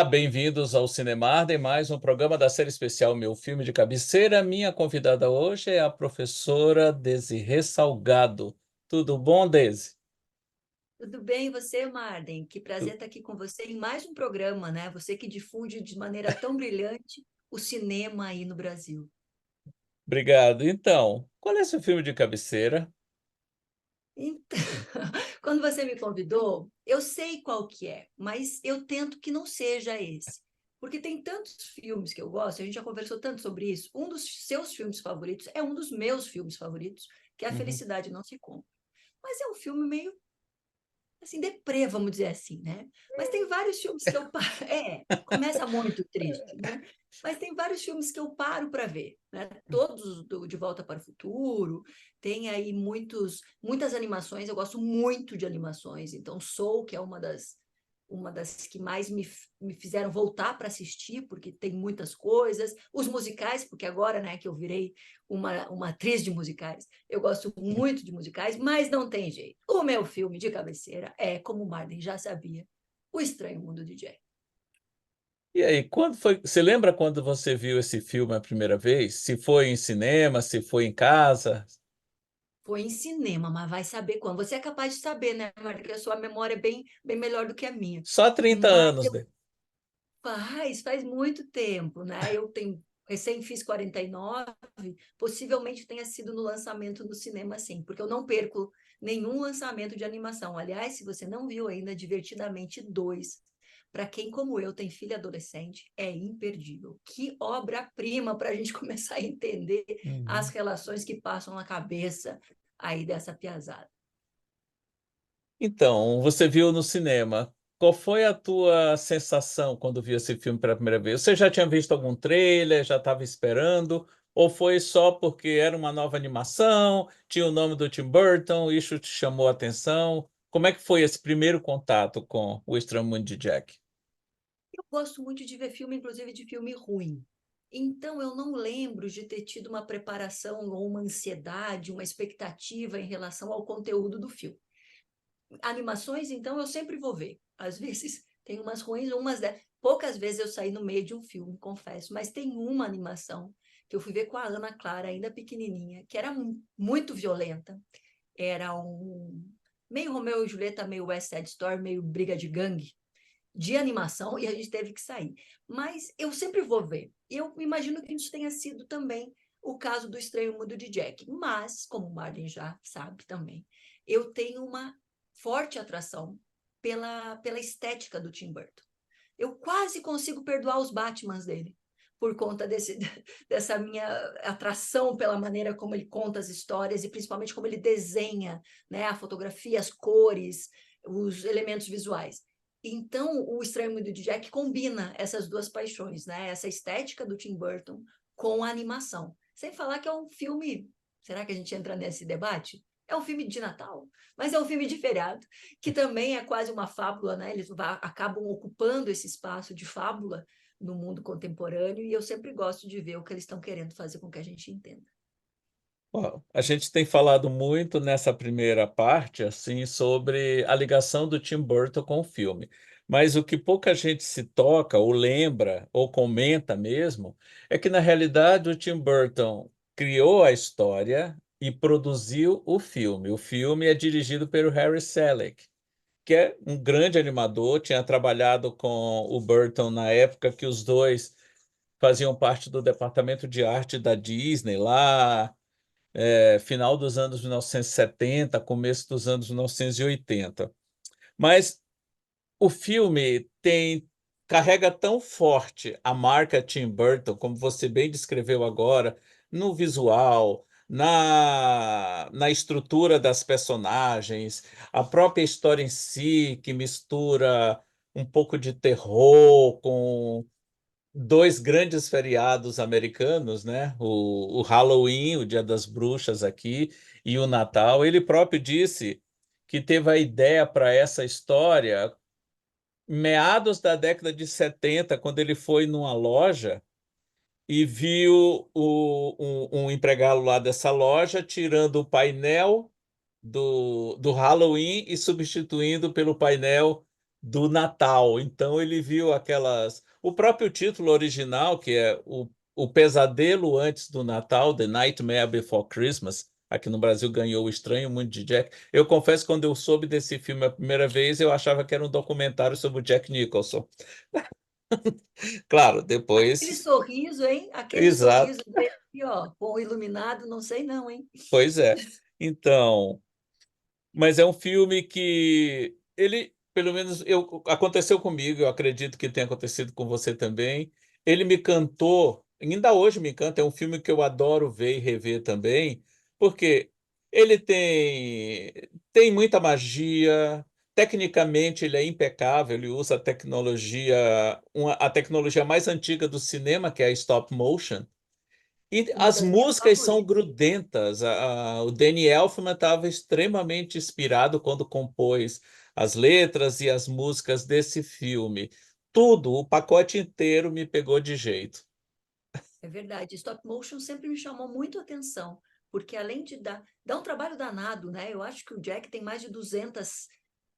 Olá, bem-vindos ao Cinemarden, mais um programa da série especial Meu Filme de Cabeceira. Minha convidada hoje é a professora Desirê Salgado. Tudo bom, Desi? Tudo bem, e você, Marden? Que prazer estar aqui com você em mais um programa, né? Você que difunde de maneira tão brilhante o cinema aí no Brasil. Obrigado. Então, qual é seu filme de cabeceira? Então, quando você me convidou, eu sei qual que é, mas eu tento que não seja esse. Porque tem tantos filmes que eu gosto, a gente já conversou tanto sobre isso. Um dos seus filmes favoritos é um dos meus filmes favoritos, que é A Uhum. Felicidade Não Se Compra. Mas é um filme meio assim, deprê, vamos dizer assim, né? Mas tem vários filmes que eu paro. Começa muito triste, né? Mas tem vários filmes que eu paro para ver, né? Todos do De Volta para o Futuro, tem aí muitas animações, eu gosto muito de animações, então Soul, que é uma das que mais me fizeram voltar para assistir, porque tem muitas coisas, os musicais, porque agora, né, que eu virei uma atriz de musicais, eu gosto muito de musicais, mas não tem jeito. O meu filme de cabeceira é, como o Marden já sabia, O Estranho Mundo de Jack. E aí, quando foi? Você lembra quando você viu esse filme a primeira vez? Se foi em cinema, se foi em casa? Foi em cinema, mas vai saber quando. Você é capaz de saber, né, Marden, que a sua memória é bem melhor do que a minha. Só 30 Mas anos. faz muito tempo, né? Eu tenho recém fiz 49, possivelmente tenha sido no lançamento no cinema, sim, porque eu não perco nenhum lançamento de animação. Aliás, se você não viu ainda, Divertidamente 2, para quem como eu tem filha adolescente, é imperdível. Que obra-prima para a gente começar a entender as Uhum. relações que passam na cabeça aí dessa piazada. Então, você viu no cinema. Qual foi a tua sensação quando viu esse filme pela primeira vez? Você já tinha visto algum trailer, já estava esperando? Ou foi só porque era uma nova animação, tinha o nome do Tim Burton, isso te chamou a atenção? Como é que foi esse primeiro contato com O Estranho Mundo de Jack? Eu gosto muito de ver filme, inclusive de filme ruim. Então, eu não lembro de ter tido uma preparação ou uma ansiedade, uma expectativa em relação ao conteúdo do filme. Animações, então, eu sempre vou ver. Às vezes tem umas ruins, poucas vezes eu saí no meio de um filme, confesso, mas tem uma animação que eu fui ver com a Ana Clara, ainda pequenininha, que era muito violenta. Era um meio Romeu e Julieta, meio West Side Story, meio briga de gangue de animação e a gente teve que sair. Mas eu sempre vou ver. Eu imagino que isso tenha sido também o caso do Estranho Mundo de Jack. Mas, como o Martin já sabe também, eu tenho uma forte atração pela estética do Tim Burton. Eu quase consigo perdoar os Batmans dele por conta dessa minha atração pela maneira como ele conta as histórias e principalmente como ele desenha, né, a fotografia, as cores, os elementos visuais. Então, o Estranho Mundo de Jack combina essas duas paixões, né? Essa estética do Tim Burton com a animação. Sem falar que é um filme. Será que a gente entra nesse debate? É um filme de Natal, mas é um filme de feriado, que também é quase uma fábula, né? Eles acabam ocupando esse espaço de fábula no mundo contemporâneo, e eu sempre gosto de ver o que eles estão querendo fazer com que a gente entenda. Ó, a gente tem falado muito nessa primeira parte, assim, sobre a ligação do Tim Burton com o filme. Mas o que pouca gente se toca, ou lembra, ou comenta mesmo, é que, na realidade, o Tim Burton criou a história e produziu o filme. O filme é dirigido pelo Harry Selick, que é um grande animador, tinha trabalhado com o Burton na época que os dois faziam parte do departamento de arte da Disney lá, final dos anos 1970, começo dos anos 1980. Mas o filme carrega tão forte a marca Tim Burton, como você bem descreveu agora, no visual, na estrutura das personagens, a própria história em si, que mistura um pouco de terror com dois grandes feriados americanos, né? O Halloween, o Dia das Bruxas aqui, e o Natal. Ele próprio disse que teve a ideia para essa história meados da década de 70, quando ele foi numa loja e viu um empregado lá dessa loja tirando o painel do Halloween e substituindo pelo painel do Natal. Então ele viu aquelas. O próprio título original, que é o Pesadelo Antes do Natal, The Nightmare Before Christmas. Aqui no Brasil ganhou O Estranho Mundo de Jack. Eu confesso, quando eu soube desse filme a primeira vez, eu achava que era um documentário sobre o Jack Nicholson. Claro, Aquele depois. sorriso, hein? Aquele Exato, sorriso dele, aqui, ó, com o iluminado, não sei não, hein? pois é. Então. Mas é um filme que ele, pelo menos aconteceu comigo, eu acredito que tenha acontecido com você também. Ele me cantou, ainda hoje me encanta, é um filme que eu adoro ver e rever também, porque ele tem muita magia, tecnicamente ele é impecável, ele usa a tecnologia, a tecnologia mais antiga do cinema, que é a stop motion, e Uma as das minhas músicas são favoritas. grudentas. O Danny Elfman estava extremamente inspirado quando compôs as letras e as músicas desse filme. Tudo, o pacote inteiro me pegou de jeito. É verdade. Stop motion sempre me chamou muito a atenção, porque além de dar um trabalho danado, né? Eu acho que o Jack tem mais de 200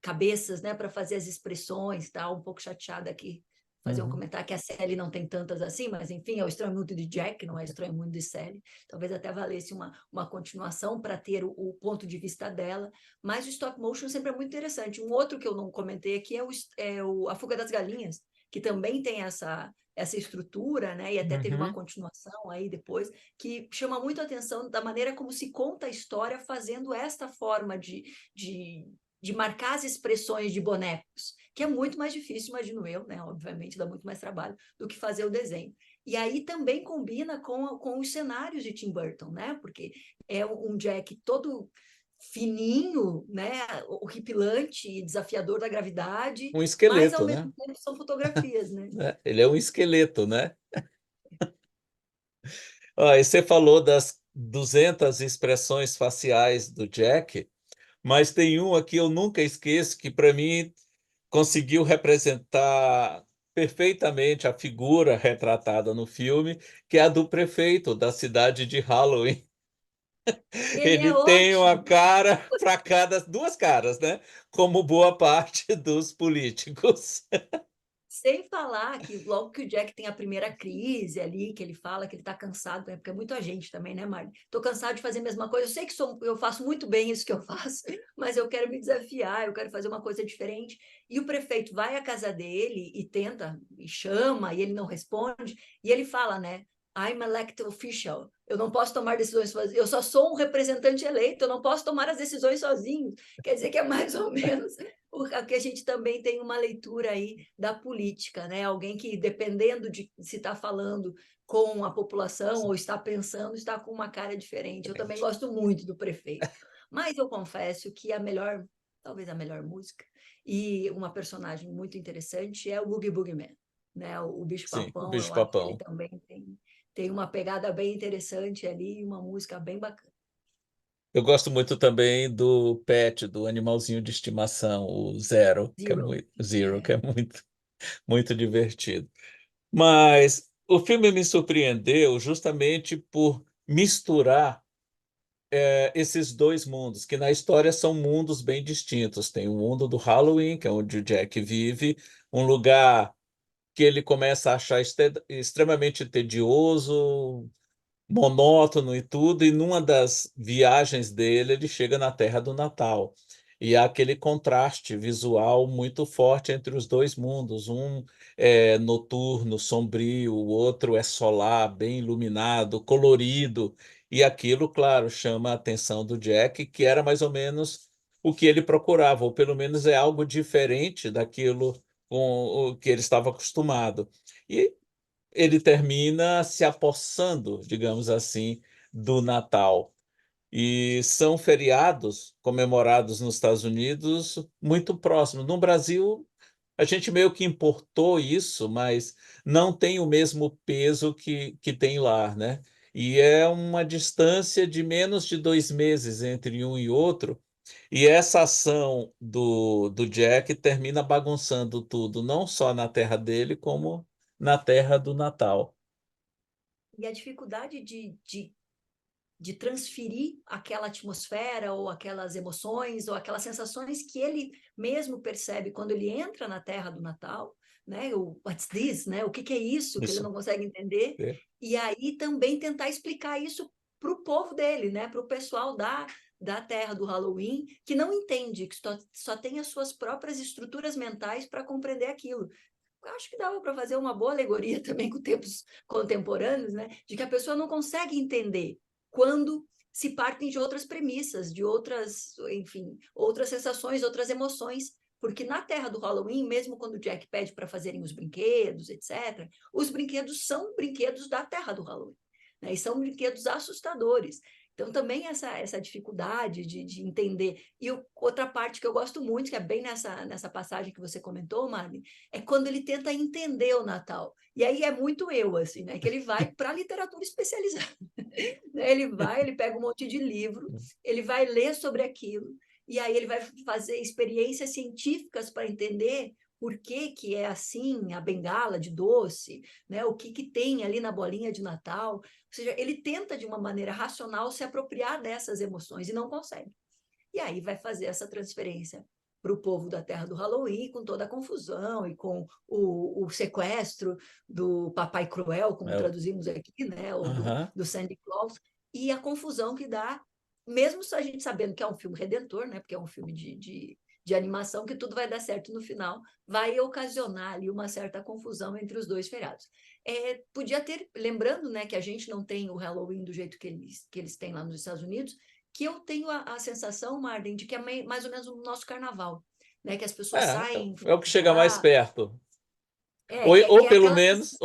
cabeças, né, para fazer as expressões, tá? Um pouco chateada aqui, fazer um Uhum, comentário que a Sally não tem tantas assim, mas enfim, é o Estranho Mundo de Jack, não é o Estranho Mundo de Sally. Talvez até valesse uma continuação para ter o ponto de vista dela, mas o stop motion sempre é muito interessante. Um outro que eu não comentei aqui é A Fuga das Galinhas, que também tem essa estrutura, né? E até teve uma uhum. continuação aí depois, que chama muito a atenção da maneira como se conta a história fazendo esta forma de, de marcar as expressões de bonecos, que é muito mais difícil, imagino eu, né? Obviamente dá muito mais trabalho do que fazer o desenho. E aí também combina com os cenários de Tim Burton, né? Porque é um Jack todo fininho, né? Horripilante e desafiador da gravidade, Um mas ao esqueleto, né? mesmo tempo são fotografias, né? Ele é um esqueleto, né? E você falou das 200 expressões faciais do Jack, mas tem um aqui eu nunca esqueço que para mim conseguiu representar perfeitamente a figura retratada no filme, que é a do prefeito da cidade de Halloween. Ele Ele é tem uma ótimo. cara para cada, duas caras, né? Como boa parte dos políticos. Sem falar que logo que o Jack tem a primeira crise ali, que ele fala que ele está cansado, né? Porque é muita gente também, né, Mari? Estou cansado de fazer a mesma coisa. Eu sei que eu faço muito bem isso que eu faço, mas eu quero me desafiar, eu quero fazer uma coisa diferente. E o prefeito vai à casa dele e tenta, e chama, e ele não responde. E ele fala, né? I'm elected official. Eu não posso tomar decisões sozinho. Eu só sou um representante eleito. Eu não posso tomar as decisões sozinho. Quer dizer que é mais ou menos que a gente também tem uma leitura aí da política, né? Alguém que, dependendo de se está falando com a população ou está pensando, está com uma cara diferente. Eu também gosto muito do prefeito. Mas eu confesso que talvez a melhor música, e uma personagem muito interessante é o Boogie Boogie Man, né? O Sim, o Bicho-Papão, eu acho que ele bicho-papão. também tem uma pegada bem interessante ali, uma música bem bacana. Eu gosto muito também do pet, do animalzinho de estimação, o Zero, que é Zero. muito, Zero, que É. é muito, muito divertido. Mas o filme me surpreendeu justamente por misturar esses dois mundos, que na história são mundos bem distintos. Tem o mundo do Halloween, que é onde o Jack vive, um lugar que ele começa a achar extremamente tedioso, monótono e tudo, e numa das viagens dele, ele chega na Terra do Natal. E há aquele contraste visual muito forte entre os dois mundos. Um é noturno, sombrio, o outro é solar, bem iluminado, colorido. E aquilo, claro, chama a atenção do Jack, que era mais ou menos o que ele procurava, ou pelo menos é algo diferente daquilo com o que ele estava acostumado. E ele termina se apossando, digamos assim, do Natal. E são feriados comemorados nos Estados Unidos muito próximos. No Brasil, a gente meio que importou isso, mas não tem o mesmo peso que tem lá, né? E é uma distância de menos de 2 meses entre um e outro. E essa ação do Jack termina bagunçando tudo, não só na terra dele, como na terra do Natal. E a dificuldade de de transferir aquela atmosfera ou aquelas emoções ou aquelas sensações que ele mesmo percebe quando ele entra na terra do Natal, né? O what's this, né? O que que é isso que ele Isso. não consegue entender? É. E aí também tentar explicar isso para o povo dele, né? Para o pessoal da terra do Halloween, que não entende, que só tem as suas próprias estruturas mentais para compreender aquilo. Eu acho que dava para fazer uma boa alegoria também com tempos contemporâneos, né? De que a pessoa não consegue entender quando se partem de outras premissas, de outras, enfim, outras sensações, outras emoções. Porque na terra do Halloween, mesmo quando o Jack pede para fazerem os brinquedos, etc., os brinquedos são brinquedos da terra do Halloween, né? E são brinquedos assustadores. Então, também essa dificuldade de entender. E outra parte que eu gosto muito, que é bem nessa passagem que você comentou, Marlene, é quando ele tenta entender o Natal. E aí é muito eu, assim, né? Que ele vai para a literatura especializada. Ele pega um monte de livro, ele vai ler sobre aquilo, e aí ele vai fazer experiências científicas para entender por que que é assim a bengala de doce, né? O que que tem ali na bolinha de Natal. Ou seja, ele tenta, de uma maneira racional, se apropriar dessas emoções e não consegue. E aí vai fazer essa transferência para o povo da terra do Halloween, com toda a confusão e com o sequestro do Papai Cruel, como É o- traduzimos aqui, né? Ou Aham. do Santa Claus, e a confusão que dá, mesmo a gente sabendo que é um filme redentor, né? Porque é um filme de animação, que tudo vai dar certo no final, vai ocasionar ali uma certa confusão entre os dois feriados. Podia ter, lembrando, né, que a gente não tem o Halloween do jeito que eles têm lá nos Estados Unidos, que eu tenho a sensação, Marden, de que é mais ou menos o nosso carnaval, né? Que as pessoas saem É o que chega mais fantasiar, perto. que Ou é pelo aquela menos,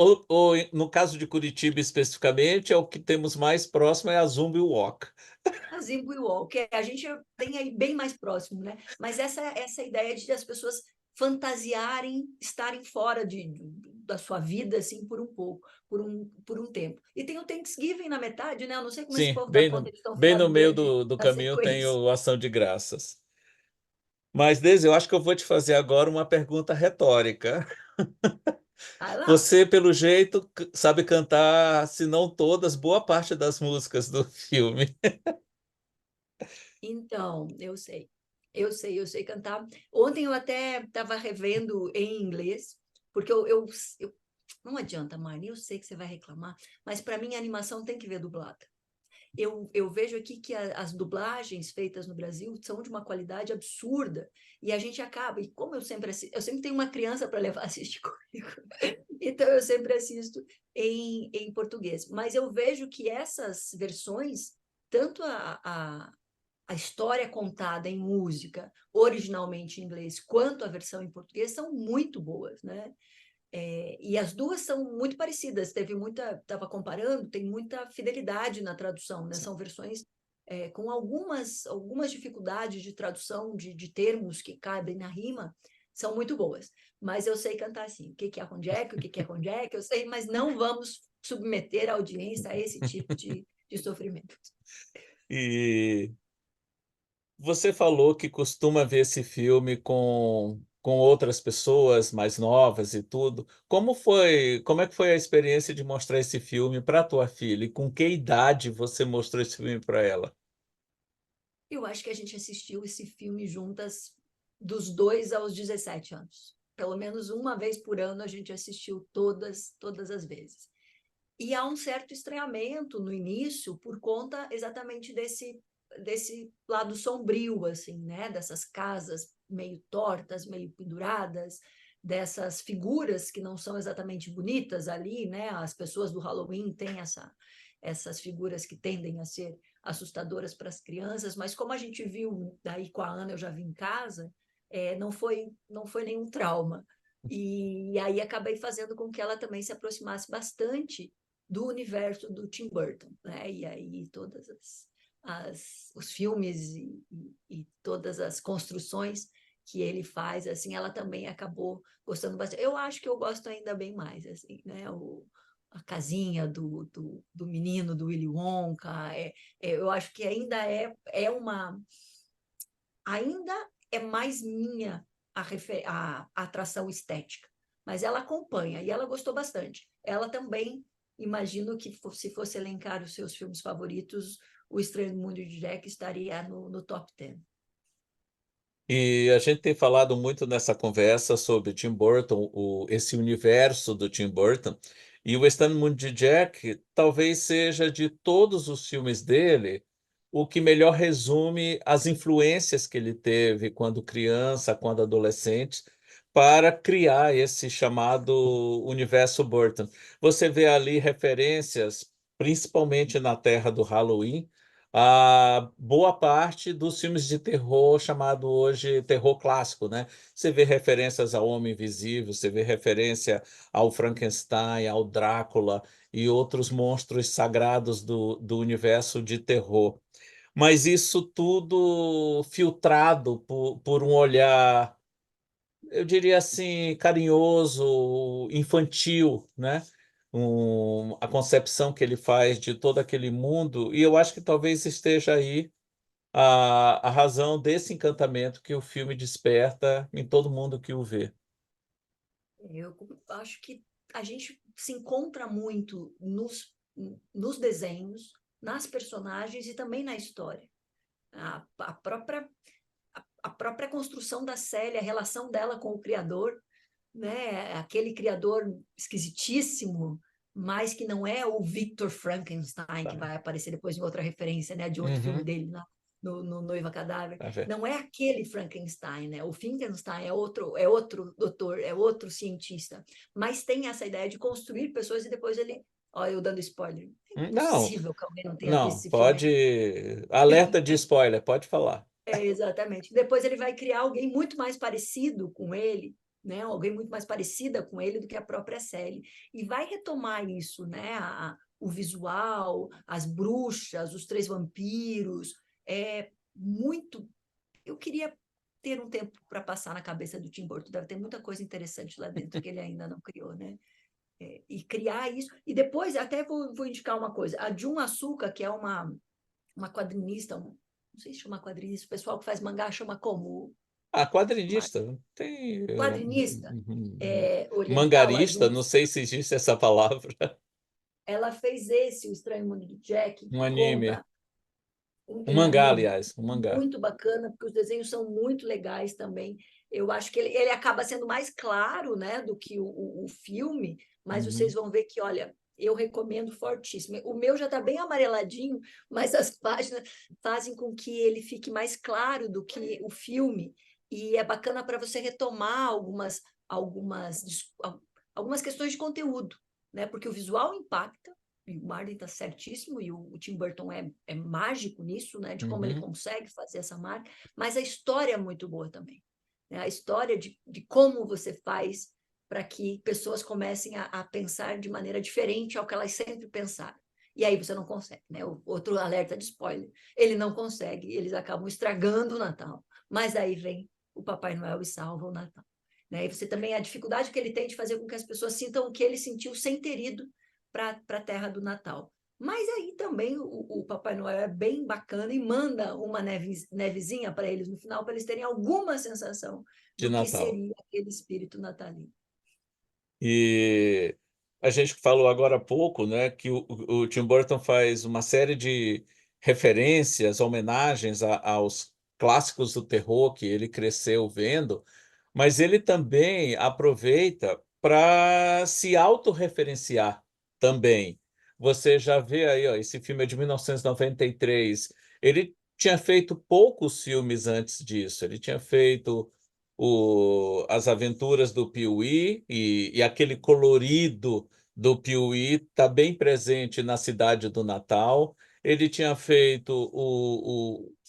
no caso de Curitiba especificamente, é o que temos mais próximo, é a Zumbi Walk. a Zimbo Wall, que a gente tem aí bem mais próximo, né? Mas essa ideia de as pessoas fantasiarem, estarem fora da sua vida, assim, por um pouco, por um tempo. E tem o Thanksgiving na metade, né? Eu não sei como esse Sim, povo dá conta de tão bem no fora meio do da caminho tem sequência. o Ação de Graças. Mas, Deise, eu acho que eu vou te fazer agora uma pergunta retórica. Ah lá, Você, pelo jeito, sabe cantar, se não todas, boa parte das músicas do filme. então, eu sei cantar. Ontem eu até estava revendo em inglês, porque não adianta, Marne, eu sei que você vai reclamar, mas para mim a animação tem que ver dublada. Eu vejo aqui que as dublagens feitas no Brasil são de uma qualidade absurda, e a gente acaba, e como eu sempre tenho uma criança para levar a assistir comigo, então eu sempre assisto em português, mas eu vejo que essas versões, tanto a história contada em música, originalmente em inglês, quanto a versão em português, são muito boas, né? E as duas são muito parecidas. Estava comparando, tem muita fidelidade na tradução, né? São versões com algumas dificuldades de tradução de termos que cabem na rima, são muito boas. Mas eu sei cantar assim, o que que é com Jack, o que que é com Jack, eu sei, mas não vamos submeter a audiência a esse tipo de sofrimento. E você falou que costuma ver esse filme com outras pessoas mais novas e tudo. Como é que foi a experiência de mostrar esse filme para tua filha? E com que idade você mostrou esse filme para ela? Eu acho que a gente assistiu esse filme juntas dos 2 aos 17 anos. Pelo menos uma vez por ano a gente assistiu todas as vezes. E há um certo estranhamento no início por conta exatamente desse lado sombrio, assim, né? Dessas casas meio tortas, meio penduradas, dessas figuras que não são exatamente bonitas ali, né? As pessoas do Halloween têm essas figuras que tendem a ser assustadoras para as crianças, mas como a gente viu daí com a Ana, eu já vi em casa, não foi nenhum trauma. E aí acabei fazendo com que ela também se aproximasse bastante do universo do Tim Burton, né? E aí todas os filmes e todas as construções que ele faz, assim, ela também acabou gostando bastante. Eu acho que eu gosto ainda bem mais, assim, né? A casinha do menino, do Willy Wonka, eu acho que ainda é mais minha a atração estética, mas ela acompanha e ela gostou bastante. Ela também, imagino que se fosse elencar os seus filmes favoritos, O Estranho Mundo de Jack estaria no top 10. E a gente tem falado muito nessa conversa sobre Tim Burton, esse universo do Tim Burton, e o Estranho Mundo de Jack talvez seja de todos os filmes dele o que melhor resume as influências que ele teve quando criança, quando adolescente, para criar esse chamado universo Burton. Você vê ali referências, principalmente na Terra do Halloween, a boa parte dos filmes de terror chamado hoje terror clássico, né? Você vê referências ao Homem Invisível, você vê referência ao Frankenstein, ao Drácula e outros monstros sagrados do universo de terror. Mas isso tudo filtrado por um olhar, eu diria assim, carinhoso, infantil, né? A concepção que ele faz de todo aquele mundo, e eu acho que talvez esteja aí a razão desse encantamento que o filme desperta em todo mundo que o vê. Eu acho que a gente se encontra muito nos desenhos, nas personagens e também na história. A própria, a própria construção da Célia, a relação dela com o criador, né? Aquele criador esquisitíssimo, mas que não é o Victor Frankenstein, que Tá? vai aparecer depois em outra referência, né? De outro filme Uhum, dele, no Noiva Cadáver. tá vendo? Não é aquele Frankenstein, né? O Frankenstein é outro doutor, é outro cientista, mas tem essa ideia de construir pessoas e depois ele... Olha, eu dando spoiler. É Não, impossível que alguém não tenha visto não, esse filme pode. ainda. Alerta de spoiler, pode falar. Exatamente. Depois ele vai criar alguém muito mais parecido com ele, né? Alguém muito mais parecida com ele do que a própria Sally. E vai retomar isso, né? O visual, as bruxas, os três vampiros. É muito. Eu queria ter um tempo para passar na cabeça do Tim Burton. Deve ter muita coisa interessante lá dentro que ele ainda não criou, né? E criar isso. E depois, até vou indicar uma coisa: a Jun Asuka, que é uma quadrinista, não sei se chama quadrinista, o pessoal que faz mangá chama como? Uma Quadrinista, tem quadrinista oriental, a mangarista, Jun, não sei se existe essa palavra. ela fez esse, O Estranho Mundo de Jack, Um que anime, conta um um mangá, anime aliás, um mangá. muito bacana, porque os desenhos são muito legais também. Eu acho que ele acaba sendo mais claro, né, do que o filme, mas vocês Uhum. vão ver que, olha, eu recomendo fortíssimo. O meu já está bem amareladinho, mas as páginas fazem com que ele fique mais claro do que o filme, e é bacana para você retomar algumas, algumas questões de conteúdo, né? Porque o visual impacta, e o Martin está certíssimo, e o Tim Burton é mágico nisso, né? De como ele Uhum. consegue fazer essa marca, mas a história é muito boa também, né? A história de como você faz para que pessoas comecem a pensar de maneira diferente ao que elas sempre pensaram. E aí você não consegue, né? Outro alerta de spoiler. Ele não consegue, eles acabam estragando o Natal. Mas aí vem o Papai Noel e salva o Natal. Né? E você também, a dificuldade que ele tem de fazer com que as pessoas sintam o que ele sentiu sem ter ido para a terra do Natal. Mas aí também o Papai Noel é bem bacana e manda uma nevezinha para eles no final, para eles terem alguma sensação De do que Natal. seria aquele espírito natalino. E a gente falou agora há pouco, né, que o Tim Burton faz uma série de referências, homenagens aos clássicos do terror que ele cresceu vendo, mas ele também aproveita para se autorreferenciar também. Você já vê aí, ó, esse filme é de 1993. Ele tinha feito poucos filmes antes disso. Ele tinha feito As Aventuras do Piuí, e aquele colorido do Piuí está bem presente na Cidade do Natal. Ele tinha feito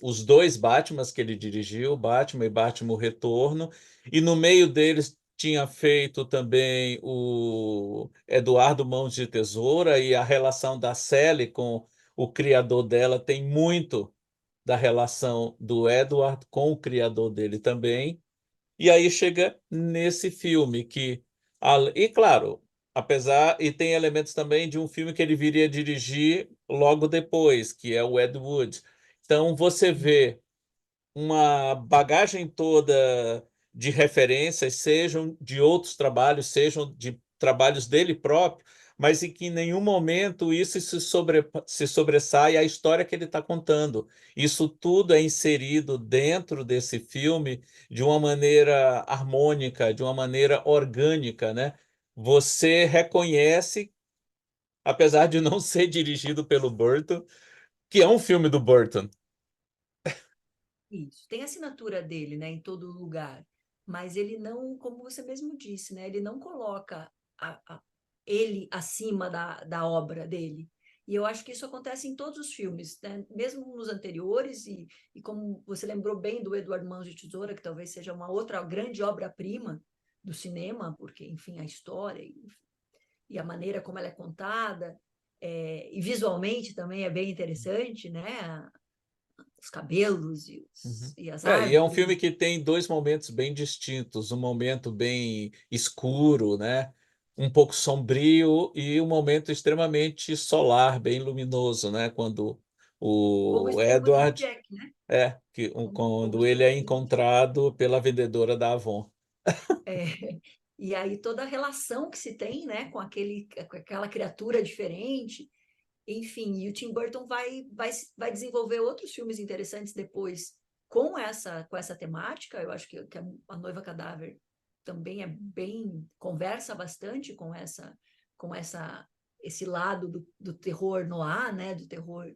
os dois Batmans que ele dirigiu, Batman e Batman o Retorno, e no meio deles tinha feito também o Eduardo Mãos de Tesoura, e a relação da Sally com o criador dela tem muito da relação do Edward com o criador dele também. E aí chega nesse filme que, e claro, apesar, e tem elementos também de um filme que ele viria a dirigir logo depois, que é o Ed Wood. Então você vê uma bagagem toda de referências, sejam de outros trabalhos, sejam de trabalhos dele próprio, mas em que em nenhum momento isso se sobressai à história que ele está contando. Isso tudo é inserido dentro desse filme de uma maneira harmônica, de uma maneira orgânica, né? Você reconhece, apesar de não ser dirigido pelo Burton, que é um filme do Burton. Isso. Tem a assinatura dele, né, em todo lugar, mas ele não, como você mesmo disse, né, ele não coloca ele acima da obra dele. E eu acho que isso acontece em todos os filmes, né? Mesmo nos anteriores, e como você lembrou bem do Eduardo Mãos de Tesoura, que talvez seja uma outra grande obra-prima do cinema, porque, enfim, a história e a maneira como ela é contada, e visualmente também é bem interessante, né? Os cabelos Uhum. e as E é um árvores. filme que tem dois momentos bem distintos, um momento bem escuro, né? Um pouco sombrio, e um momento extremamente solar, bem luminoso, né? Quando Como o estreou do Edward Jack, né? Como quando ele estreou é do Jack. encontrado pela vendedora da Avon. É, e aí toda a relação que se tem, né, com aquela criatura diferente, enfim, e o Tim Burton vai desenvolver outros filmes interessantes depois com essa temática. Eu acho que a Noiva Cadáver também é bem, conversa bastante com esse lado do terror noir, né, do terror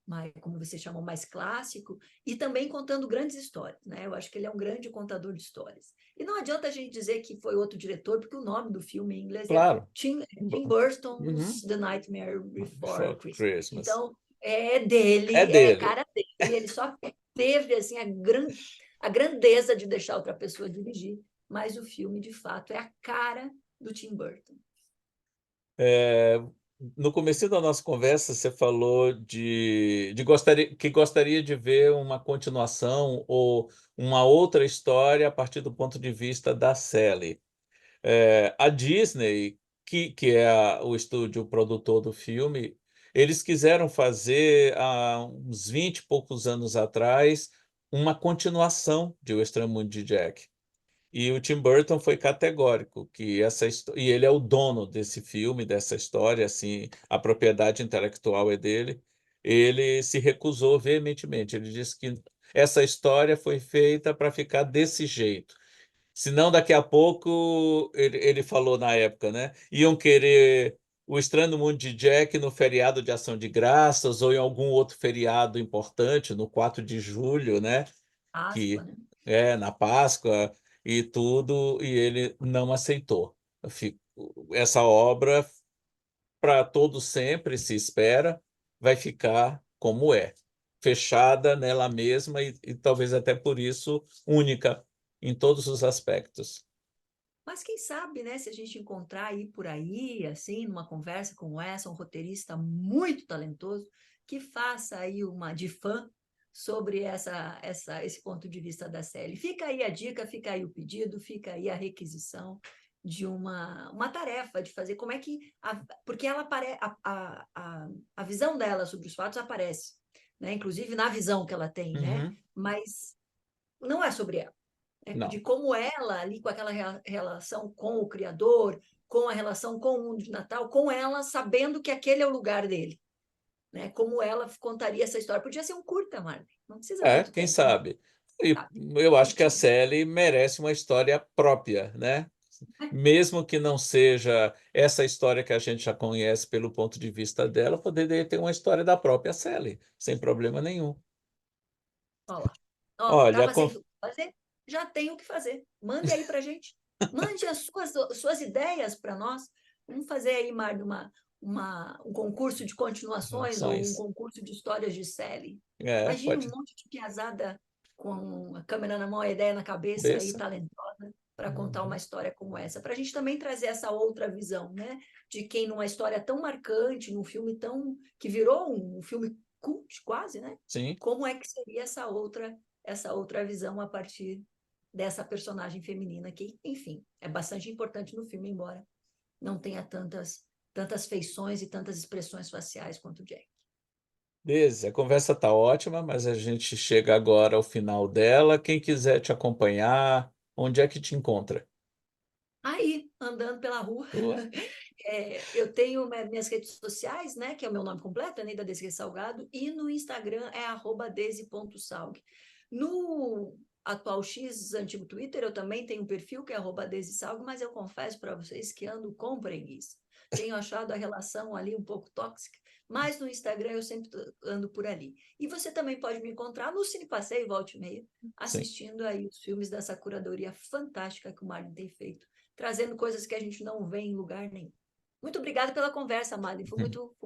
mais, como você chamou, mais clássico, e também contando grandes histórias, né? Eu acho que ele é um grande contador de histórias. E não adianta a gente dizer que foi outro diretor, porque o nome do filme em inglês é Claro. Tim Burton's Uhum. The Nightmare Before For Christmas. Christmas. Então, é É dele, é dele. cara dele, ele só teve assim a grandeza de deixar outra pessoa dirigir, mas o filme, de fato, é a cara do Tim Burton. É, no começo da nossa conversa, você falou que gostaria de ver uma continuação ou uma outra história a partir do ponto de vista da Sally. A Disney, que é o estúdio produtor do filme, eles quiseram fazer, há uns 20 e poucos anos atrás, uma continuação de O Estranho Mundo de Jack. E o Tim Burton foi categórico que e ele é o dono desse filme, dessa história, assim, a propriedade intelectual é dele. Ele se recusou veementemente. Ele disse que essa história foi feita para ficar desse jeito. Senão, daqui a pouco, ele falou na época, né? Iam querer O Estranho Mundo de Jack no feriado de Ação de Graças ou em algum outro feriado importante, no 4 de julho, né? Páscoa, Que né? na Páscoa e tudo, e ele não aceitou. Fi- Essa obra, para todo sempre, se espera, vai ficar como é, fechada nela mesma e talvez até por isso única em todos os aspectos. Mas quem sabe, né, se a gente encontrar aí por aí, assim, numa conversa como essa, um roteirista muito talentoso, que faça aí uma de fã sobre esse ponto de vista da série. Fica aí a dica, fica aí o pedido, fica aí a requisição de uma tarefa de fazer como é que. Porque ela a visão dela sobre os fatos aparece, né? Inclusive na visão que ela tem, né? Uhum. Mas não é sobre ela, né? De Não. como ela, ali com aquela relação com o Criador, com a relação com o mundo de Natal, com ela sabendo que aquele é o lugar dele, né? Como ela contaria essa história. Podia ser um curta, Marley, não precisa muito Quem tempo, não, sabe? E sabe? eu acho que a Curtinho. Sally merece uma história própria, né? Mesmo que não seja essa história que a gente já conhece pelo ponto de vista dela, poderia ter uma história da própria Sally, sem problema nenhum. Olha lá. Ó, Olha, tava sem fazer, já tem o que fazer. Mande aí para gente. Mande suas ideias para nós. Vamos fazer aí, Mário, um concurso de continuações ou um ações. concurso de histórias de série. Imagine um Pode monte de piazada com a câmera na mão, a ideia na cabeça e cabeça. talentosa para contar uma Uhum. história como essa. Para a gente também trazer essa outra visão, né? De quem numa história tão marcante, num filme tão que virou um filme cult quase, né? Sim, Como é que seria essa outra visão a partir dessa personagem feminina que, enfim, é bastante importante no filme, embora não tenha tantas feições e tantas expressões faciais quanto o Jack. beleza. A conversa está ótima, mas a gente chega agora ao final dela. Quem quiser te acompanhar, onde é que te encontra? Aí, andando pela rua, Tua? Eu tenho minhas redes sociais, né, que é o meu nome completo, Neida Desirê Salgado, e no Instagram é @desi.salg. No atual X, antigo Twitter, eu também tenho um perfil que é @desisalg, mas eu confesso para vocês que ando com preguiça. Tenho achado a relação ali um pouco tóxica, mas no Instagram eu sempre ando por ali. E você também pode me encontrar no Cine Passeio, volta e meia, Sim. assistindo aí os filmes dessa curadoria fantástica que o Martin tem feito, trazendo coisas que a gente não vê em lugar nenhum. Muito obrigada pela conversa, Mari. Foi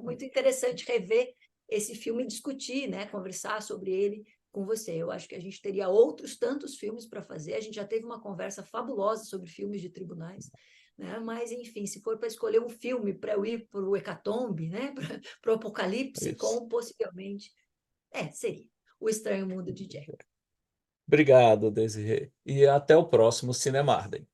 muito interessante rever esse filme e discutir, né, conversar sobre ele com você. Eu acho que a gente teria outros tantos filmes para fazer. A gente já teve uma conversa fabulosa sobre filmes de tribunais, né? Mas, enfim, se for para escolher um filme para eu ir para o hecatombe, né, para o apocalipse, Isso. com possivelmente, seria O Estranho Mundo de Jack. Obrigado, Desirê. E até o próximo Cinemarden.